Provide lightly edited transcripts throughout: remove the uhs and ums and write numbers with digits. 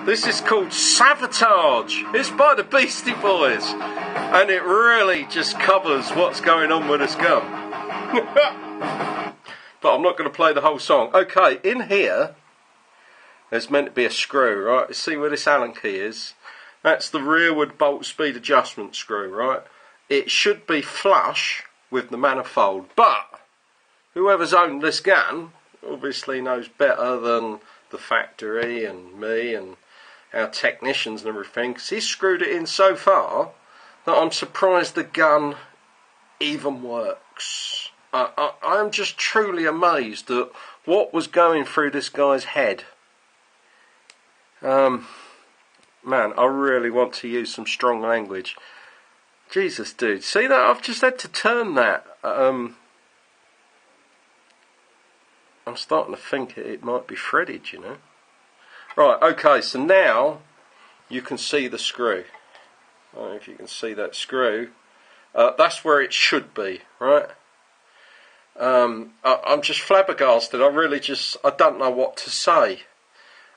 This is called Sabotage. It's by the Beastie Boys, and it really just covers what's going on with this gun. But I'm not going to play the whole song. Okay, in here there's meant to be a screw, right? See where this Allen key is? That's the rearward bolt speed adjustment screw, right? It should be flush with the manifold, but whoever's owned this gun obviously knows better than the factory and me and our technicians and everything, because he's screwed it in so far that I'm surprised the gun even works. I'm just truly amazed at what was going through this guy's head. Man, I really want to use some strong language. Jesus, dude, see that? I've just had to turn that. I'm starting to think it might be threaded, you know. Right, okay, so now you can see the screw. I don't know if you can see that screw. That's where it should be, right? I'm just flabbergasted. I don't know what to say.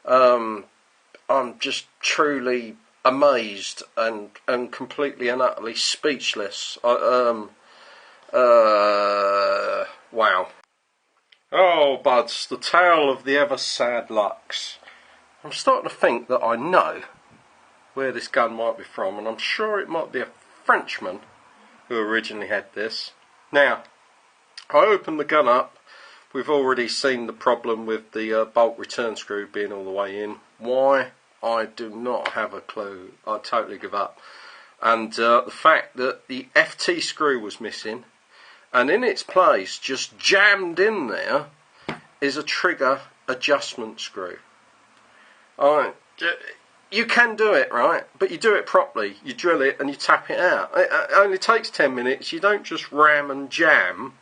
I'm just truly amazed and completely and utterly speechless. Wow. Oh, buds, the tale of the ever sad Luxe. I'm starting to think that I know where this gun might be from, and I'm sure it might be a Frenchman who originally had this. Now, I opened the gun up. We've already seen the problem with the bolt return screw being all the way in. Why? I do not have a clue. I totally give up. And the fact that the FT screw was missing, and in its place, just jammed in there, is a trigger adjustment screw. You can do it, right? But you do it properly. You drill it and you tap it out. It only takes 10 minutes. You don't just ram and jam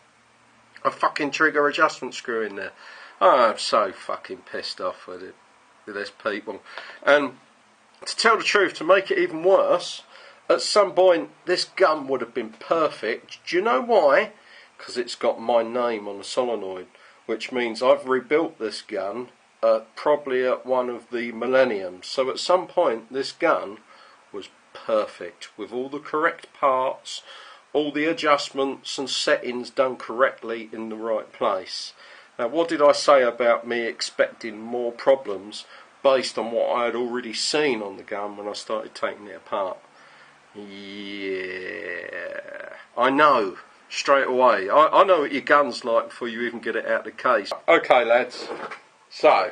a fucking trigger adjustment screw in there. Oh, I'm so fucking pissed off with it, with this people. And to tell the truth, to make it even worse, at some point this gun would have been perfect. Do you know why? Because it's got my name on the solenoid, which means I've rebuilt this gun probably at one of the millenniums. So at some point this gun was perfect, with all the correct parts, all the adjustments and settings done correctly in the right place. Now, what did I say about me expecting more problems based on what I had already seen on the gun when I started taking it apart? Yeah, I know straight away. I know what your gun's like before you even get it out of the case. Okay, lads. So,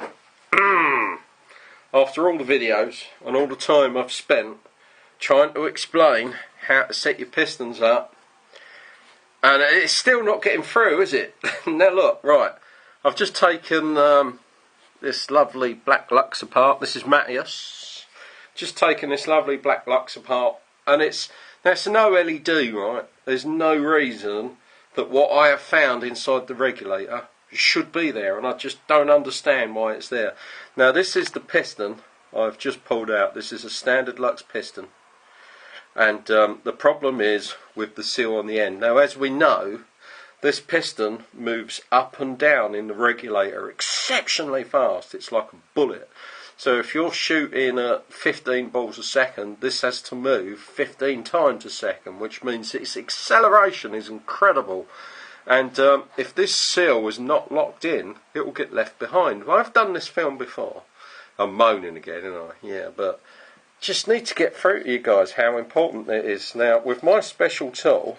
after all the videos and all the time I've spent trying to explain how to set your pistons up, and it's still not getting through, is it? Now look, right, I've just taken this lovely black Luxe apart. This is Matthias. Just taken this lovely black Luxe apart, and it's an OLED, right? There's no reason that what I have found inside the regulator should be there, and I just don't understand why it's there. Now, this is the piston I've just pulled out. This is a standard Luxe piston, and the problem is with the seal on the end. Now, as we know, this piston moves up and down in the regulator exceptionally fast. It's like a bullet. So if you're shooting at 15 balls a second, this has to move 15 times a second, which means its acceleration is incredible. And if this seal was not locked in, it will get left behind. Well, I've done this film before. I'm moaning again, aren't I? Yeah, but just need to get through to you guys how important it is. Now, with my special tool,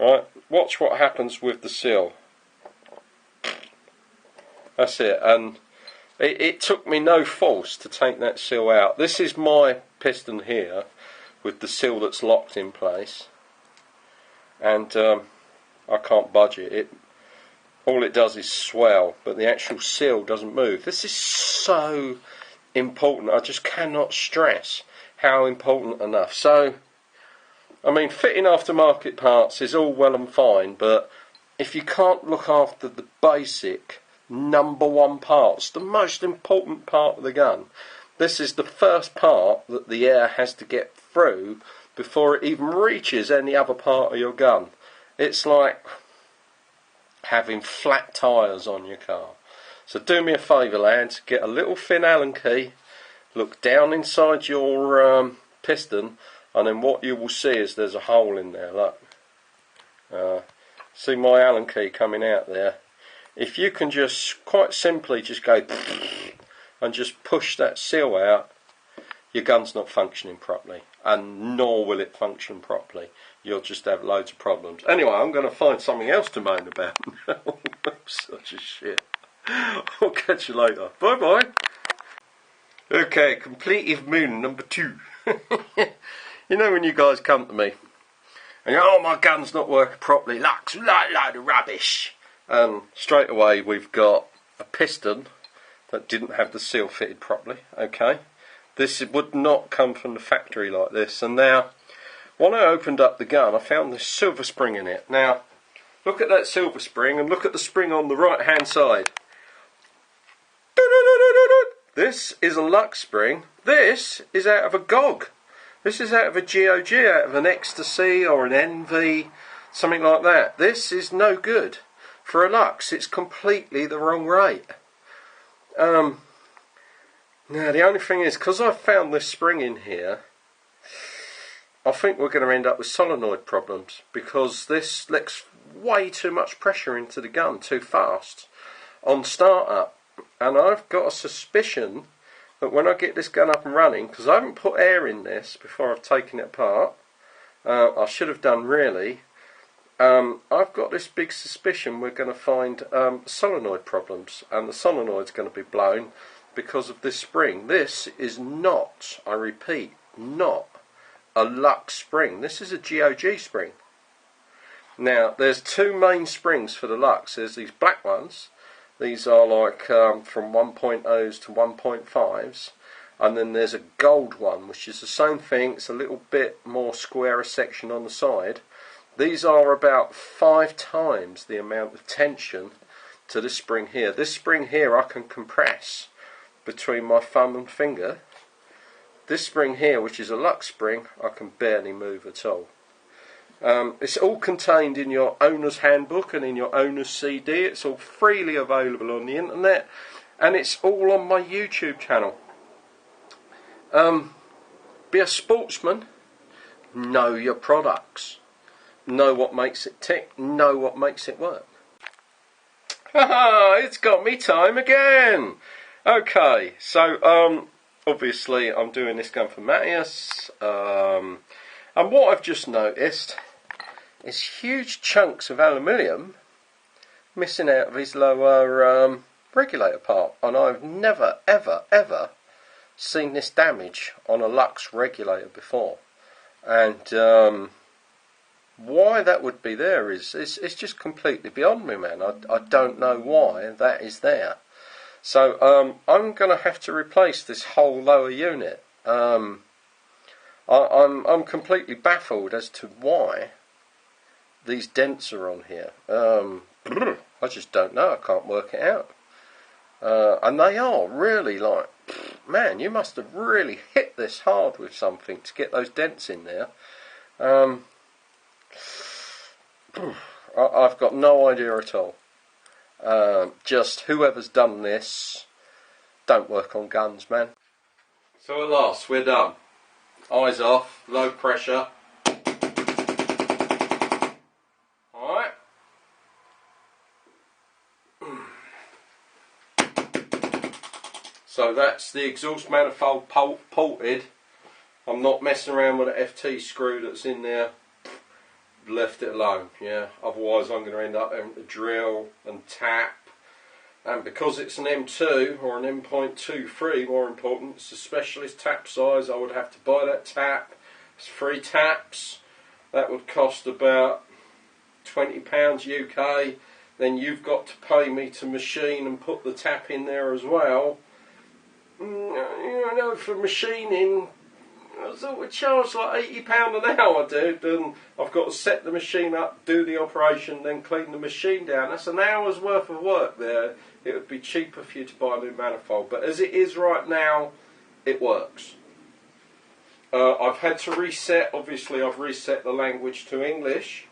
right, watch what happens with the seal. That's it. And it took me no force to take that seal out. This is my piston here with the seal that's locked in place. And I can't budge it. All it does is swell, but the actual seal doesn't move. This is so important. I just cannot stress how important enough. So, I mean, fitting aftermarket parts is all well and fine, but if you can't look after the basic #1 parts, the most important part of the gun, this is the first part that the air has to get through before it even reaches any other part of your gun. It's like having flat tyres on your car. So do me a favour, lads, get a little thin Allen key, look down inside your piston, and then what you will see is there's a hole in there. Look, see my Allen key coming out there. If you can just quite simply just go and just push that seal out, your gun's not functioning properly, and nor will it function properly. You'll just have loads of problems. Anyway, I'm going to find something else to moan about. Such a shit. I'll catch you later. Bye bye. Okay, completive moon number 2. You know when you guys come to me and you go, oh, my gun's not working properly, Luxe, load of rubbish. And straight away we've got a piston that didn't have the seal fitted properly. Okay, this would not come from the factory like this. And now, when I opened up the gun, I found this silver spring in it. Now, look at that silver spring and look at the spring on the right hand side. This is a Luxe spring. This is out of a GOG. This is out of a GOG, out of an Ecstasy or an Envy, something like that. This is no good. For a Luxe, it's completely the wrong rate. Now, the only thing is, because I've found this spring in here, I think we're going to end up with solenoid problems, because this lets way too much pressure into the gun too fast on start-up. And I've got a suspicion that when I get this gun up and running, because I haven't put air in this before I've taken it apart, I should have done really, I've got this big suspicion we're going to find solenoid problems, and the solenoid's going to be blown because of this spring. This is not, I repeat, not a Luxe spring. This is a GOG spring. Now, there's 2 main springs for the Luxe. There's these black ones. These are like from 1.0s to 1.5s, and then there's a gold one, which is the same thing. It's a little bit more squarer section on the side. These are about 5 times the amount of tension to this spring here. This spring here I can compress between my thumb and finger. This spring here, which is a Luxe spring, I can barely move at all. It's all contained in your owner's handbook and in your owner's CD. It's all freely available on the internet, and it's all on my YouTube channel. Be a sportsman. Know your products. Know what makes it tick. Know what makes it work. Haha, it's got me time again. Okay, so obviously I'm doing this gun for Matthias, and what I've just noticed is huge chunks of aluminium missing out of his lower regulator part, and I've never ever seen this damage on a Luxe regulator before, and why that would be there is it's just completely beyond me, man. I don't know why that is there. So I'm going to have to replace this whole lower unit. I'm completely baffled as to why these dents are on here. I just don't know. I can't work it out. And they are really like, man, you must have really hit this hard with something to get those dents in there. I've got no idea at all. Just whoever's done this, don't work on guns, man. So at last, we're done. Eyes off, low pressure. Alright. So that's the exhaust manifold bolted. I'm not messing around with the FT screw that's in there. Left it alone, yeah. Otherwise I'm going to end up having to drill and tap. And because it's an M2 or an M.23, more important, it's a specialist tap size, I would have to buy that tap. It's 3 taps. That would cost about £20 UK. Then you've got to pay me to machine and put the tap in there as well. You know, for machining, I sort of charge like £80 an hour, dude, and I've got to set the machine up, do the operation, then clean the machine down. That's an hour's worth of work there. It would be cheaper for you to buy a new manifold, but as it is right now, it works. I've had to reset, obviously I've reset the language to English.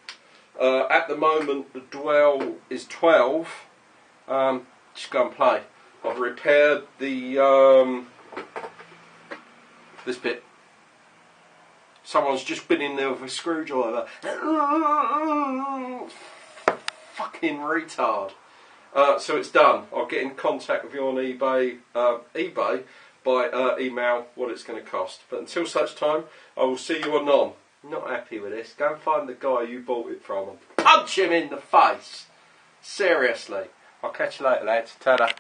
At the moment the dwell is 12. Just go and play. I've repaired the This bit. Someone's just been in there with a screwdriver. Fucking retard. So it's done. I'll get in contact with you on eBay, by email what it's going to cost. But until such time, I will see you anon. Not happy with this. Go and find the guy you bought it from and punch him in the face. Seriously. I'll catch you later, lads. Ta-da.